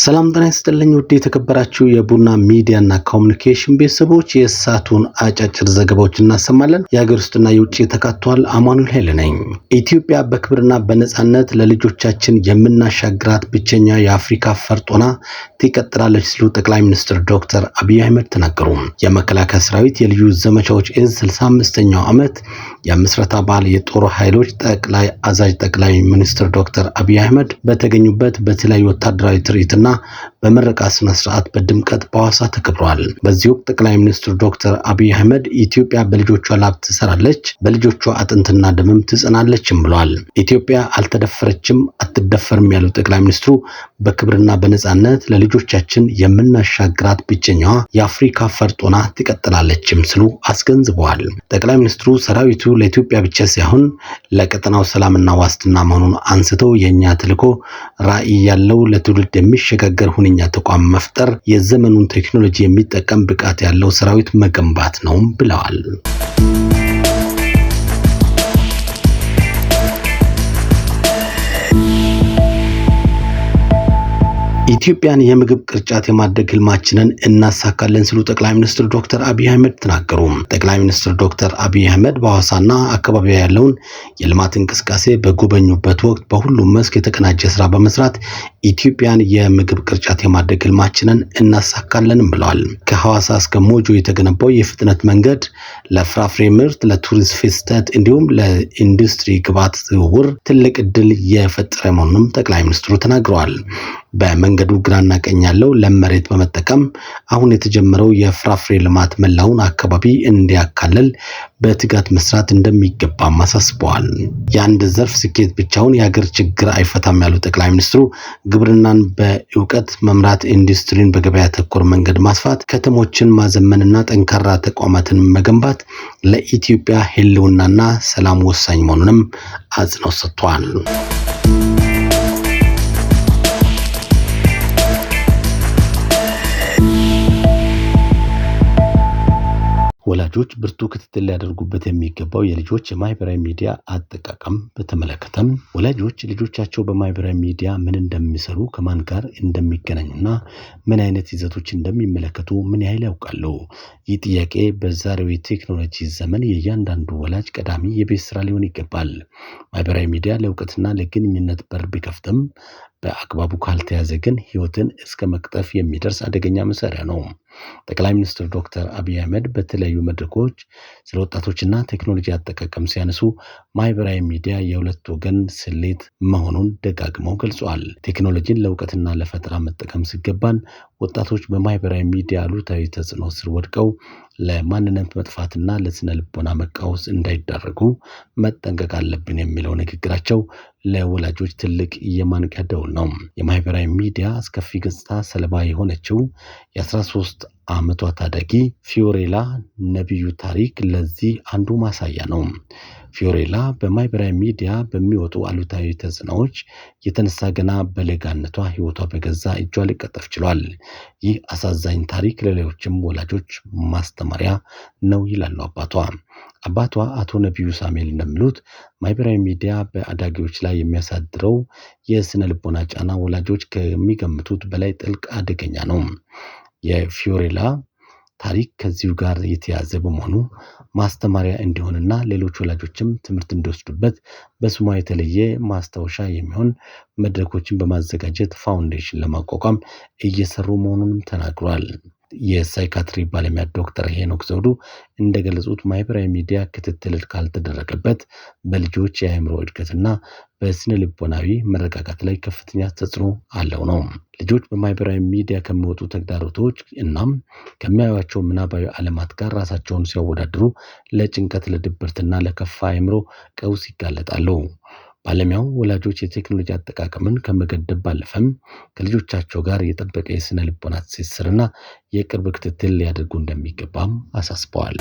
ሰላም ጤና ይስጥልኝ ውድ የተከበራችሁ የቡና ሚዲያና ኮሙኒኬሽን ቤተሰቦች የሰዓቱን አጫጭር ዘገባዎች እናሰማለን። የሀገር ውስጥና የውጭ ተካቷል። አማኑኤል ኃይለ ነኝ። ኢትዮጵያ በክብርና በነጻነት ለልጆቻችን የምናሻግራት ብቸኛ የአፍሪካ ፈርጥ ሆና ትቀጥላለች ሲሉ ጠቅላይ ሚኒስትር ዶክተር አብይ አህመድ ተናገሩ። የመከላከያ ሰራዊት የልዩ ዘመቻዎች እዝ 65ኛው ዓመት የምስረታ በዓል የጦር ኃይሎች ጠቅላይ አዛዥ ጠቅላይ ሚኒስትር ዶክተር አብይ አህመድ በተገኙበት በተለያዩ ወታደራዊ ትርኢትና በመረቃ ስነ ስርዓት በድምቀት በሐዋሳ ተከብሯል። በዚህ ወቅት ጠቅላይ ሚኒስትር ዶክተር አብይ አህመድ ኢትዮጵያ በልጆቿ ላብ ትሰራለች፣ በልጆቿ አጥንትና ደምም ትጸናለችም ብለዋል። ኢትዮጵያ አልተደፈረችም፣ አትደፈርም ያሉት ጠቅላይ ሚኒስትሩ በክብርና በነጻነት ለልጆቻችን የምናሻግራት ብቸኛዋ የአፍሪካ ፈርጥ ሆና ትቀጥላለችም ሲሉ አስገንዝበዋል። ጠቅላይ ሚኒስትሩ ሰራዊቱ ለኢትዮጵያ ብቻ ሳይሆን ለቀጠናው ሰላምና ዋስትና መሆኑን አንስተው የኛ ተልዕኮ ራዕይ ያለው ለትውልድ የሚሸጋገር ሁነኛ ተቋም መፍጠር፣ የዘመኑን ቴክኖሎጂ የሚጠቀም ብቃት ያለው ሰራዊት መገንባት ነው ብለዋል። ኢትዮጵያን የምግብ ቅርጫት የማድረግ ህልማችንን እናሳካለን ሲሉ ጠቅላይ ሚኒስትር ዶክተር አብይ አህመድ ተናገሩ። ጠቅላይ ሚኒስትር ዶክተር አብይ አህመድ በሐዋሳና አካባቢዋ ያለውን የልማት እንቅስቃሴ በጎበኙበት ወቅት በሁሉም መስክ የተቀናጀ ስራ በመስራት ኢትዮጵያን የምግብ ቅርጫት የማድረግ ህልማችንን እናሳካለንም ብለዋል። ከሐዋሳ እስከ ሞጆ የተገነባው የፍጥነት መንገድ ለፍራፍሬ ምርት፣ ለቱሪስት ፍሰት እንዲሁም ለኢንዱስትሪ ግብዓት ዝውውር ትልቅ እድል የፈጠረ መሆኑንም ጠቅላይ ሚኒስትሩ ተናግረዋል። በመንገዱ ግራና ቀኝ ያለው ለም መሬት በመጠቀም አሁን የተጀመረው የፍራፍሬ ልማት መላውን አካባቢ እንዲያካልል በትጋት መስራት እንደሚገባም አሳስበዋል። የአንድ ዘርፍ ስኬት ብቻውን የሀገር ችግር አይፈታም ያሉት ጠቅላይ ሚኒስትሩ ግብርናን በእውቀት መምራት፣ ኢንዱስትሪን በገበያ ተኮር መንገድ ማስፋት፣ ከተሞችን ማዘመንና ጠንካራ ተቋማትን መገንባት ለኢትዮጵያ ህልውናና ሰላም ወሳኝ መሆኑንም አጽንኦት ሰጥተዋል። ወላጆች ብርቱ ክትትል ሊያደርጉበት የሚገባው የልጆች የማህበራዊ ሚዲያ አጠቃቀም በተመለከተም ወላጆች ልጆቻቸው በማህበራዊ ሚዲያ ምን እንደሚሰሩ፣ ከማን ጋር እንደሚገናኙና ምን አይነት ይዘቶች እንደሚመለከቱ ምን ያህል ያውቃሉ? ይህ ጥያቄ በዛሬው የቴክኖሎጂ ዘመን የእያንዳንዱ ወላጅ ቀዳሚ የቤት ስራ ሊሆን ይገባል። ማህበራዊ ሚዲያ ለእውቀትና ለግንኙነት በር ቢከፍትም በአግባቡ ካልተያዘ ግን ህይወትን እስከ መቅጠፍ የሚደርስ አደገኛ መሳሪያ ነው። ጠቅላይ ሚኒስትር ዶክተር አብይ አህመድ በተለያዩ መድረኮች ስለ ወጣቶችና ቴክኖሎጂ አጠቃቀም ሲያነሱ ማህበራዊ ሚዲያ የሁለት ወገን ስሌት መሆኑን ደጋግመው ገልጸዋል። ቴክኖሎጂን ለእውቀትና ለፈጠራ መጠቀም ሲገባን ወጣቶች በማህበራዊ ሚዲያ አሉታዊ ተጽዕኖ ስር ወድቀው ለማንነት መጥፋትና ለስነ ልቦና መቃወስ እንዳይዳረጉ መጠንቀቅ አለብን የሚለው ንግግራቸው ለወላጆች ትልቅ የማንቂያ ደወል ነው። የማህበራዊ ሚዲያ አስከፊ ገጽታ ሰለባ የሆነችው የ13 ዓመቷ ታዳጊ ፊዮሬላ ነብዩ ታሪክ ለዚህ አንዱ ማሳያ ነው። ፊዮሬላ በማህበራዊ ሚዲያ በሚወጡ አሉታዊ ተጽዕኖዎች የተነሳ ገና በለጋነቷ ህይወቷ በገዛ እጇ ሊቀጠፍ ችሏል። ይህ አሳዛኝ ታሪክ ለሌሎችም ወላጆች ማስተማሪያ ነው ይላሉ አባቷ። አባቷ አቶ ነብዩ ሳሙኤል እንደሚሉት ማህበራዊ ሚዲያ በአዳጊዎች ላይ የሚያሳድረው የስነ ልቦና ጫና ወላጆች ከሚገምቱት በላይ ጥልቅ አደገኛ ነው። የፊዮሬላ ታሪክ ከዚሁ ጋር የተያዘ በመሆኑ ማስተማሪያ እንዲሆንና ሌሎች ወላጆችም ትምህርት እንዲወስዱበት በስሟ የተለየ ማስታወሻ የሚሆን መድረኮችን በማዘጋጀት ፋውንዴሽን ለማቋቋም እየሰሩ መሆኑንም ተናግሯል። የሳይካትሪ ባለሙያ ዶክተር ሄኖክ ዘውዱ እንደገለጹት ማህበራዊ ሚዲያ ክትትል ካልተደረገበት በልጆች የአእምሮ እድገትና በስነ ልቦናዊ መረጋጋት ላይ ከፍተኛ ተጽዕኖ አለው ነው። ልጆች በማህበራዊ ሚዲያ ከሚወጡ ተግዳሮቶች እናም ከሚያዩዋቸው ምናባዊ ዓለማት ጋር ራሳቸውን ሲያወዳድሩ ለጭንቀት፣ ለድብርትና ለከፋ አእምሮ ቀውስ ይጋለጣሉ። ባለሙያው ወላጆች የቴክኖሎጂ አጠቃቀምን ከመገደብ ባለፈም ከልጆቻቸው ጋር የጠበቀ የስነ ልቦና ትስስርና የቅርብ ክትትል ሊያደርጉ እንደሚገባም አሳስበዋል።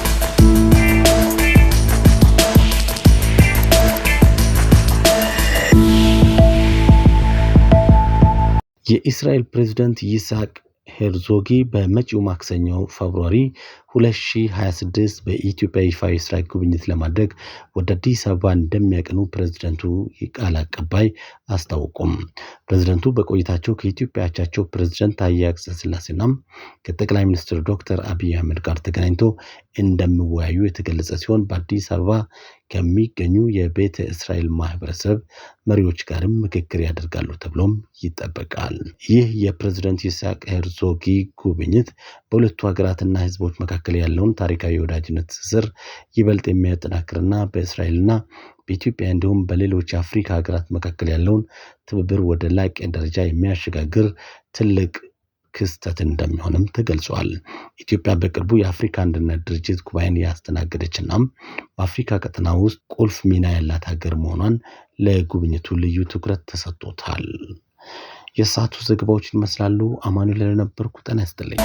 የእስራኤል ፕሬዝዳንት ይስሐቅ ሄርዞጊ በመጪው ማክሰኞ ፌብሩዋሪ 2026 በኢትዮጵያ ይፋዊ የሥራ ጉብኝት ለማድረግ ወደ አዲስ አበባ እንደሚያቀኑ ፕሬዝዳንቱ ቃል አቀባይ አስታወቁም። ፕሬዝዳንቱ በቆይታቸው ከኢትዮጵያ አቻቸው ፕሬዝዳንት ታዬ አጽቀሥላሴና ከጠቅላይ ሚኒስትር ዶክተር አብይ አህመድ ጋር ተገናኝቶ እንደሚወያዩ የተገለጸ ሲሆን በአዲስ አበባ ከሚገኙ የቤተ እስራኤል ማህበረሰብ መሪዎች ጋርም ምክክር ያደርጋሉ ተብሎም ይጠበቃል። ይህ የፕሬዝዳንት ይስሐቅ ሄርዞጊ ጉብኝት በሁለቱ ሀገራትና ህዝቦች መካከል ያለውን ታሪካዊ ወዳጅነት ትስስር ይበልጥ የሚያጠናክርና በእስራኤልና በኢትዮጵያ እንዲሁም በሌሎች የአፍሪካ ሀገራት መካከል ያለውን ትብብር ወደ ላቀ ደረጃ የሚያሸጋግር ትልቅ ክስተት እንደሚሆንም ተገልጿል። ኢትዮጵያ በቅርቡ የአፍሪካ አንድነት ድርጅት ጉባኤን ያስተናገደችና በአፍሪካ ቀጠና ውስጥ ቁልፍ ሚና ያላት ሀገር መሆኗን ለጉብኝቱ ልዩ ትኩረት ተሰጥቶታል። የሰዓቱ ዘገባዎችን ይመስላሉ። አማኑኤል ለነበርኩ ጤና ይስጥልኝ።